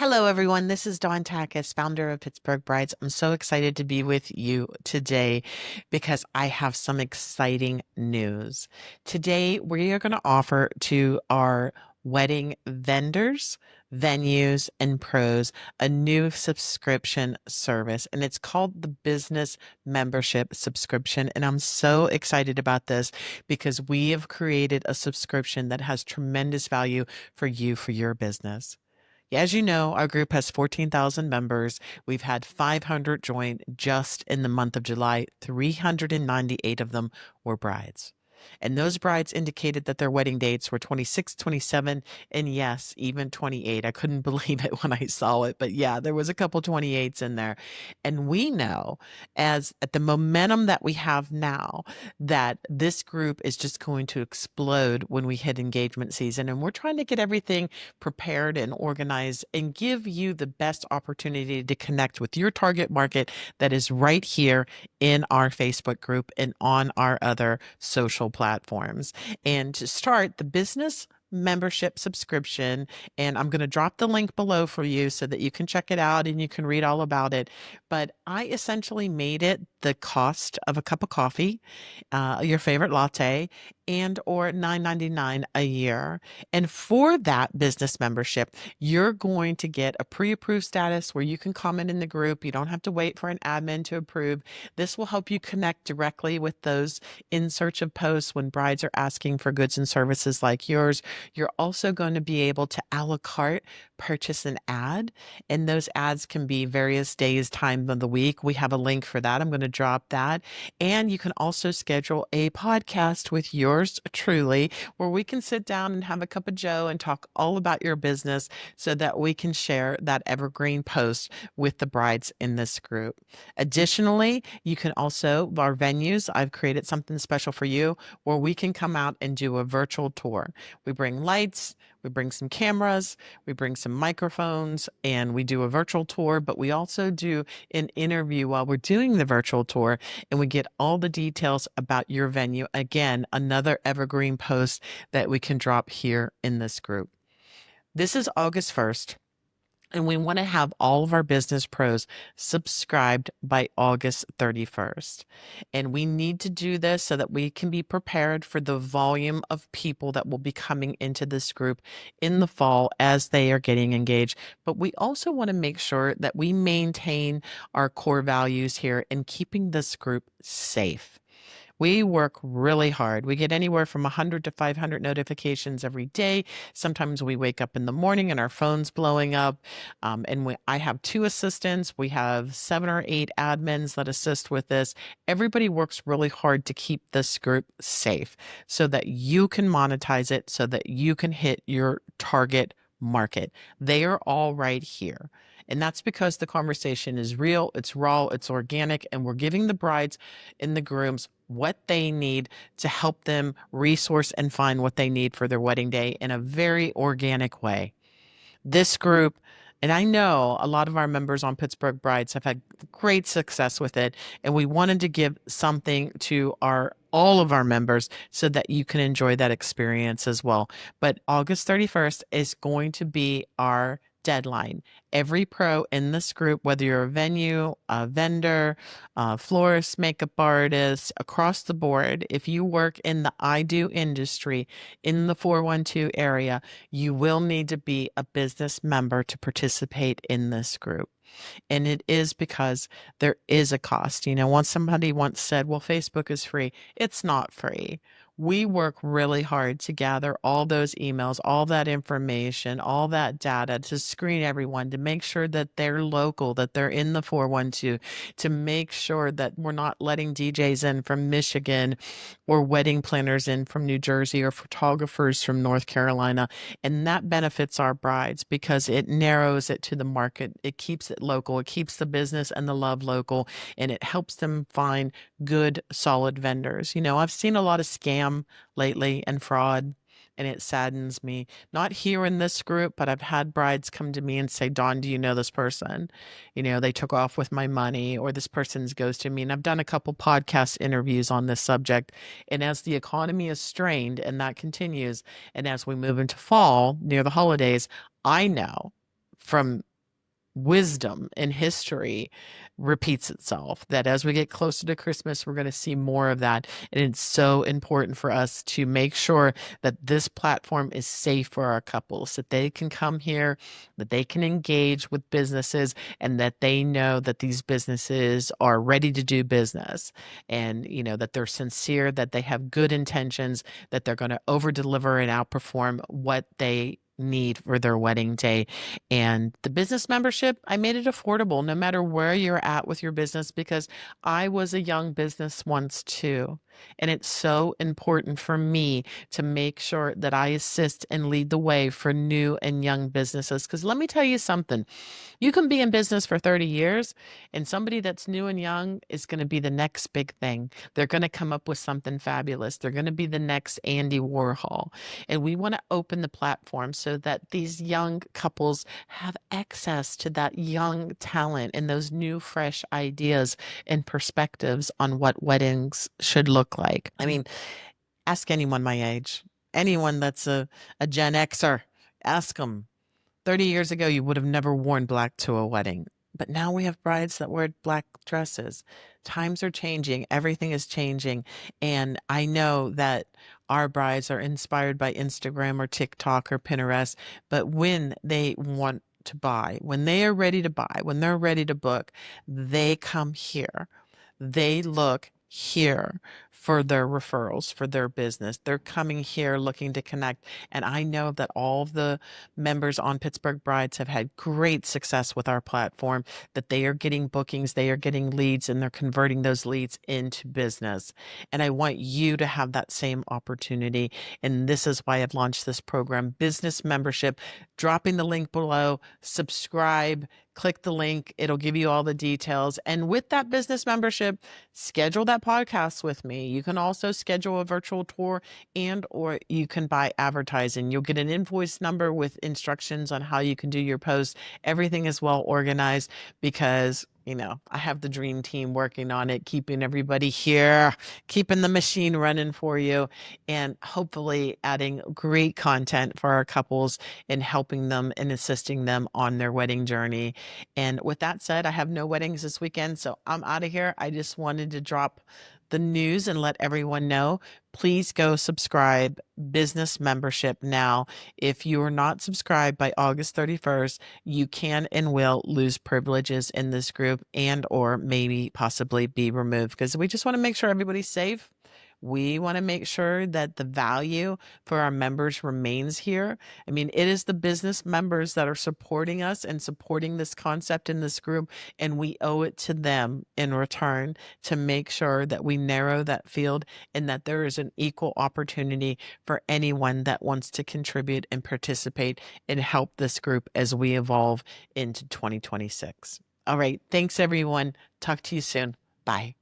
Hello, everyone. This is Dawn Takis, founder of Pittsburgh Brides. I'm so excited to be with you today because I have some exciting news. Today, we are going to offer to our wedding vendors, venues, and pros a new subscription service, and it's called the Business Membership Subscription. And I'm so excited about this because we have created a subscription that has tremendous value for you, for your business. As you know, our group has 14,000 members. We've had 500 join just in the month of July. 398 of them were brides. And those brides indicated that their wedding dates were 26, 27, and yes, even 28. I couldn't believe it when I saw it, but yeah, there was a couple 28s in there. And we know, as at the momentum that we have now, that this group is just going to explode when we hit engagement season. And we're trying to get everything prepared and organized and give you the best opportunity to connect with your target market that is right here in our Facebook group and on our other social platforms. And to start the business membership subscription, and I'm going to drop the link below for you so that you can check it out and you can read all about it. But I essentially made it the cost of a cup of coffee, your favorite latte, and or $9.99 a year. And for that business membership, you're going to get a pre-approved status where you can comment in the group. You don't have to wait for an admin to approve. This will help you connect directly with those in search of posts when brides are asking for goods and services like yours. You're also going to be able to a la carte purchase an ad, and those ads can be various days, time of the week. We have a link for that. I'm going to drop that. And you can also schedule a podcast with yours truly, where we can sit down and have a cup of joe and talk all about your business so that we can share that evergreen post with the brides in this group. Additionally, you can also, our venues, I've created something special for you where we can come out and do a virtual tour. We bring lights, we bring some cameras, we bring some microphones, and we do a virtual tour, but we also do an interview while we're doing the virtual tour, and we get all the details about your venue. Again, another evergreen post that we can drop here in this group. This is August 1st. And we want to have all of our business pros subscribed by August 31st. And we need to do this so that we can be prepared for the volume of people that will be coming into this group in the fall as they are getting engaged. But we also want to make sure that we maintain our core values here in keeping this group safe. We work really hard. We get anywhere from 100 to 500 notifications every day. Sometimes we wake up in the morning and our phone's blowing up. I have 2 assistants. We have 7 or 8 admins that assist with this. Everybody works really hard to keep this group safe so that you can monetize it, so that you can hit your target market. They are all right here. And that's because the conversation is real, it's raw, it's organic, and we're giving the brides and the grooms what they need to help them resource and find what they need for their wedding day in a very organic way. This group, and I know a lot of our members on Pittsburgh Brides have had great success with it, and we wanted to give something to our all of our members so that you can enjoy that experience as well. But August 31st is going to be our deadline. Every pro in this group, whether you're a venue, a vendor, a florist, makeup artist, across the board, if you work in the I do industry in the 412 area, you will need to be a business member to participate in this group. And it is because there is a cost. Once somebody once said, well, Facebook is free. It's not free. We work really hard to gather all those emails, all that information, all that data to screen everyone, to make sure that they're local, that they're in the 412, to make sure that we're not letting DJs in from Michigan or wedding planners in from New Jersey or photographers from North Carolina. And that benefits our brides because it narrows it to the market. It keeps it local. It keeps the business and the love local, and it helps them find good, solid vendors. I've seen a lot of scam lately and fraud, and it saddens me. Not here in this group, but I've had brides come to me and say, Dawn, do you know this person? They took off with my money, or this person's ghosted me. And I've done a couple podcast interviews on this subject. And as the economy is strained and that continues, and as we move into fall near the holidays, I know from wisdom in history repeats itself, that as we get closer to Christmas, we're going to see more of that. And it's so important for us to make sure that this platform is safe for our couples, that they can come here, that they can engage with businesses, and that they know that these businesses are ready to do business, and that they're sincere, that they have good intentions, that they're going to over deliver and outperform what they need for their wedding day. And the business membership, I made it affordable no matter where you're at with your business, because I was a young business once too. And it's so important for me to make sure that I assist and lead the way for new and young businesses. Because let me tell you something, you can be in business for 30 years, and somebody that's new and young is going to be the next big thing. They're going to come up with something fabulous. They're going to be the next Andy Warhol. And we want to open the platform so that these young couples have access to that young talent and those new, fresh ideas and perspectives on what weddings should look like. I mean, ask anyone my age, anyone that's a Gen Xer, ask them. 30 years ago, you would have never worn black to a wedding. But now we have brides that wear black dresses. Times are changing, everything is changing. And I know that our brides are inspired by Instagram or TikTok or Pinterest. But when they want to buy, when they are ready to buy, when they're ready to book, they come here. They look here for their referrals, for their business. They're coming here looking to connect. And I know that all of the members on Pittsburgh Brides have had great success with our platform, that they are getting bookings, they are getting leads, and they're converting those leads into business. And I want you to have that same opportunity. And this is why I've launched this program, Business Membership. Dropping the link below, subscribe, click the link. It'll give you all the details. And with that business membership, schedule that podcast with me. You can also schedule a virtual tour, and or you can buy advertising. You'll get an invoice number with instructions on how you can do your post. Everything is well organized because I have the dream team working on it, keeping everybody here, keeping the machine running for you, and hopefully adding great content for our couples and helping them and assisting them on their wedding journey. And with that said, I have no weddings this weekend, so I'm out of here. I just wanted to drop the news and let everyone know. Please go subscribe, business membership now. If you are not subscribed by August 31st, you can and will lose privileges in this group, and or maybe possibly be removed, because we just want to make sure everybody's safe. We want to make sure that the value for our members remains here. I mean, it is the business members that are supporting us and supporting this concept in this group, and we owe it to them in return to make sure that we narrow that field and that there is an equal opportunity for anyone that wants to contribute and participate and help this group as we evolve into 2026. All right. Thanks, everyone. Talk to you soon. Bye.